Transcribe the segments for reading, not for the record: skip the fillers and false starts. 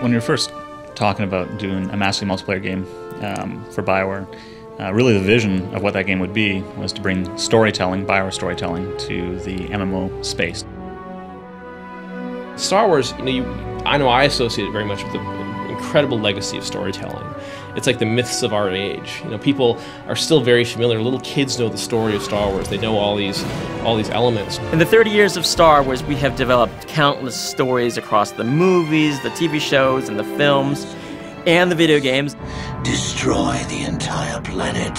When we were first talking about doing a massively multiplayer game for BioWare, really the vision of what that game would be was to bring storytelling, BioWare storytelling, to the MMO space. Star Wars, I know I associate it very much with the incredible legacy of storytelling. It's like the myths of our age. People are still very familiar. Little kids know the story of Star Wars. They know all these elements. In the 30 years of Star Wars, we have developed countless stories across the movies, the TV shows, and the films, and the video games. Destroy the entire planet.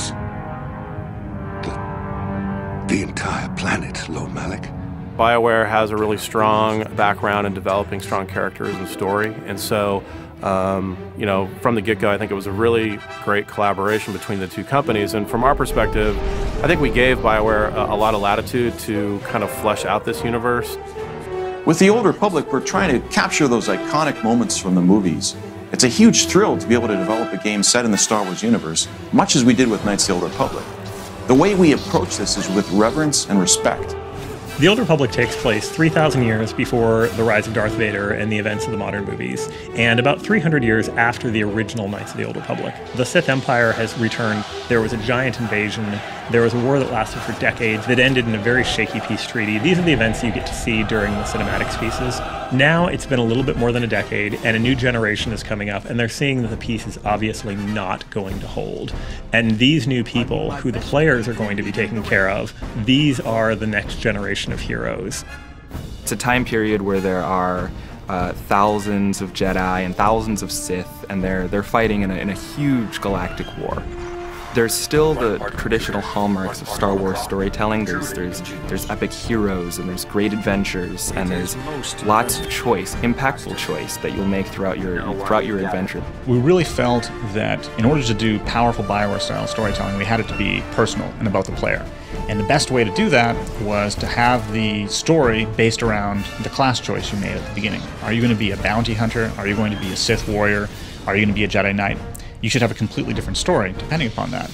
The entire planet, Lord Malik. BioWare has a really strong background in developing strong characters and story, and so from the get-go, I think it was a really great collaboration between the two companies. And from our perspective, I think we gave BioWare a lot of latitude to kind of flesh out this universe. With the Old Republic, we're trying to capture those iconic moments from the movies. It's a huge thrill to be able to develop a game set in the Star Wars universe, much as we did with Knights of the Old Republic. The way we approach this is with reverence and respect. The Old Republic takes place 3,000 years before the rise of Darth Vader and the events of the modern movies, and about 300 years after the original Knights of the Old Republic. The Sith Empire has returned. There was a giant invasion. There was a war that lasted for decades that ended in a very shaky peace treaty. These are the events you get to see during the cinematics pieces. Now it's been a little bit more than a decade, and a new generation is coming up, and they're seeing that the peace is obviously not going to hold. And these new people, who the players are going to be taking care of, these are the next generation of heroes. It's a time period where there are thousands of Jedi and thousands of Sith, and they're fighting in a huge galactic war. There's still the traditional hallmarks of Star Wars storytelling. There's epic heroes, and there's great adventures, and there's lots of choice, impactful choice that you'll make throughout your adventure. We really felt that in order to do powerful BioWare-style storytelling, we had it to be personal and about the player. And the best way to do that was to have the story based around the class choice you made at the beginning. Are you going to be a bounty hunter? Are you going to be a Sith warrior? Are you going to be a Jedi Knight? You should have a completely different story depending upon that.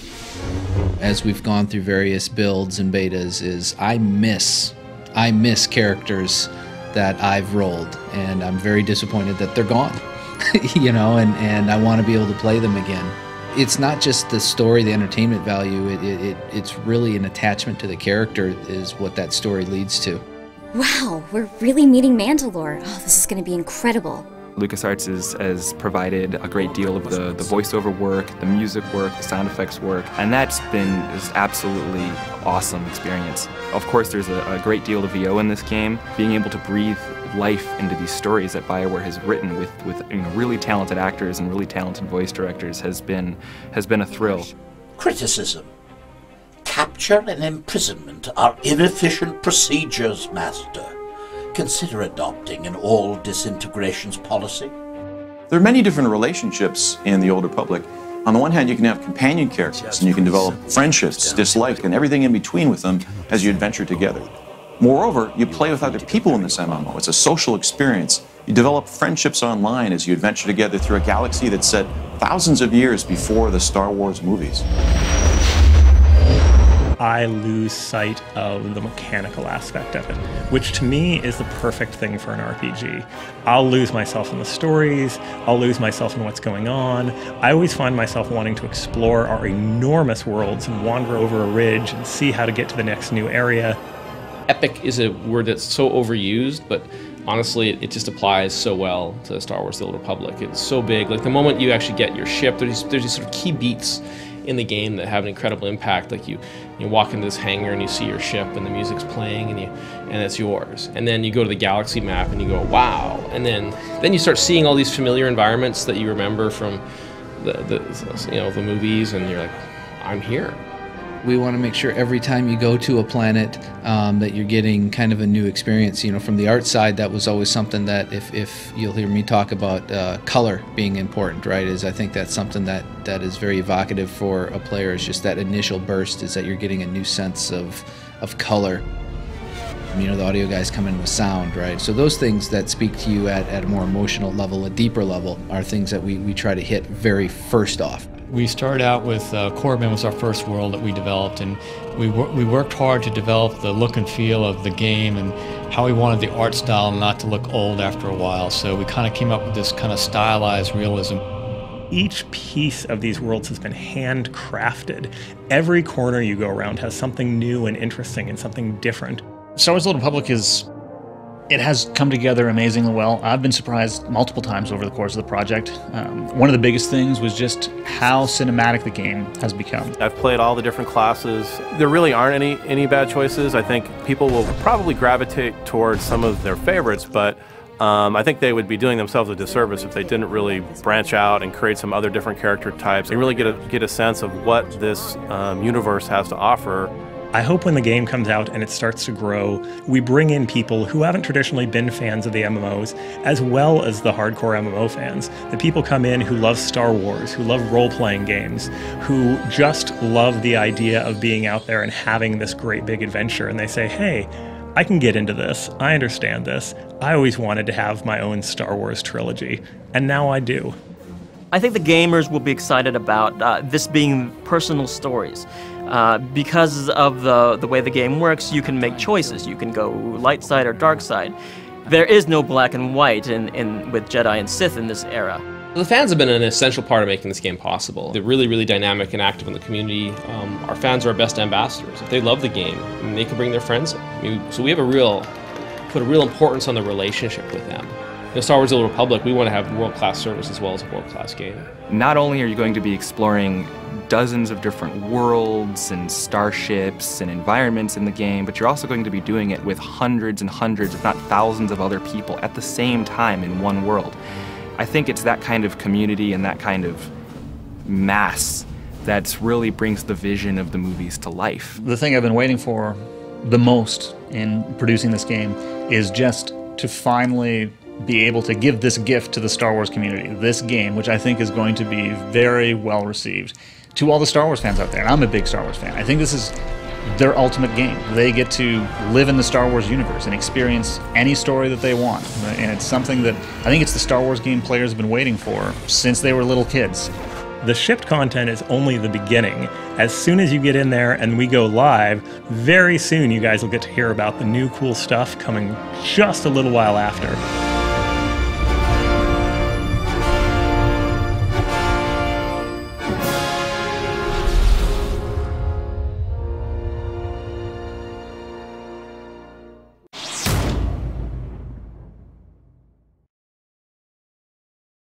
As we've gone through various builds and betas, I miss characters that I've rolled, and I'm very disappointed that they're gone. And I want to be able to play them again. It's not just the story, the entertainment value, it's really an attachment to the character is what that story leads to. Wow, we're really meeting Mandalore. Oh, this is going to be incredible. LucasArts has provided a great deal of the voiceover work, the music work, the sound effects work, and that's been this absolutely awesome experience. Of course, there's a great deal of VO in this game. Being able to breathe life into these stories that BioWare has written with really talented actors and really talented voice directors has been a thrill. Criticism. Capture and imprisonment are inefficient procedures, Master. Consider adopting an all disintegrations policy. There are many different relationships in the Old Republic. On the one hand, you can have companion characters, and you can develop friendships, dislike, and everything in between with them as you adventure together. Moreover, you play with other people in this MMO. It's a social experience. You develop friendships online as you adventure together through a galaxy that's set thousands of years before the Star Wars movies. I lose sight of the mechanical aspect of it, which to me is the perfect thing for an RPG. I'll lose myself in the stories, I'll lose myself in what's going on. I always find myself wanting to explore our enormous worlds and wander over a ridge and see how to get to the next new area. Epic is a word that's so overused, but honestly, it just applies so well to Star Wars: The Old Republic. It's so big. Like the moment you actually get your ship, there's these sort of key beats in the game that have an incredible impact. Like you walk into this hangar and you see your ship and the music's playing and it's yours. And then you go to the galaxy map and you go, wow. And then you start seeing all these familiar environments that you remember from the movies, and you're like, I'm here. We want to make sure every time you go to a planet that you're getting kind of a new experience. From the art side, that was always something that if you'll hear me talk about color being important, right, I think that's something that is very evocative for a player. Is just that initial burst is that you're getting a new sense of color. The audio guys come in with sound, right? So those things that speak to you at a more emotional level, a deeper level, are things that we try to hit very first off. We started out with Corbin was our first world that we developed, and we worked hard to develop the look and feel of the game and how we wanted the art style not to look old after a while. So we kind of came up with this kind of stylized realism. Each piece of these worlds has been handcrafted. Every corner you go around has something new and interesting and something different. Star Wars: The Old Republic it has come together amazingly well. I've been surprised multiple times over the course of the project. One of the biggest things was just how cinematic the game has become. I've played all the different classes. There really aren't any bad choices. I think people will probably gravitate towards some of their favorites, but I think they would be doing themselves a disservice if they didn't really branch out and create some other different character types and really get a sense of what this universe has to offer. I hope when the game comes out and it starts to grow, we bring in people who haven't traditionally been fans of the MMOs, as well as the hardcore MMO fans. The people come in who love Star Wars, who love role-playing games, who just love the idea of being out there and having this great big adventure, and they say, hey, I can get into this, I understand this, I always wanted to have my own Star Wars trilogy, and now I do. I think the gamers will be excited about this being personal stories. Because of the way the game works, you can make choices. You can go light side or dark side. There is no black and white with Jedi and Sith in this era. The fans have been an essential part of making this game possible. They're really, really dynamic and active in the community. Our fans are our best ambassadors. If they love the game, they can bring their friends in. So we have put a real importance on the relationship with them. Star Wars: The Old Republic, we want to have world-class service as well as a world-class game. Not only are you going to be exploring dozens of different worlds and starships and environments in the game, but you're also going to be doing it with hundreds and hundreds, if not thousands of other people at the same time in one world. I think it's that kind of community and that kind of mass that really brings the vision of the movies to life. The thing I've been waiting for the most in producing this game is just to finally be able to give this gift to the Star Wars community, this game, which I think is going to be very well received to all the Star Wars fans out there. And I'm a big Star Wars fan. I think this is their ultimate game. They get to live in the Star Wars universe and experience any story that they want. And it's something that I think it's the Star Wars game players have been waiting for since they were little kids. The shipped content is only the beginning. As soon as you get in there and we go live, very soon you guys will get to hear about the new cool stuff coming just a little while after.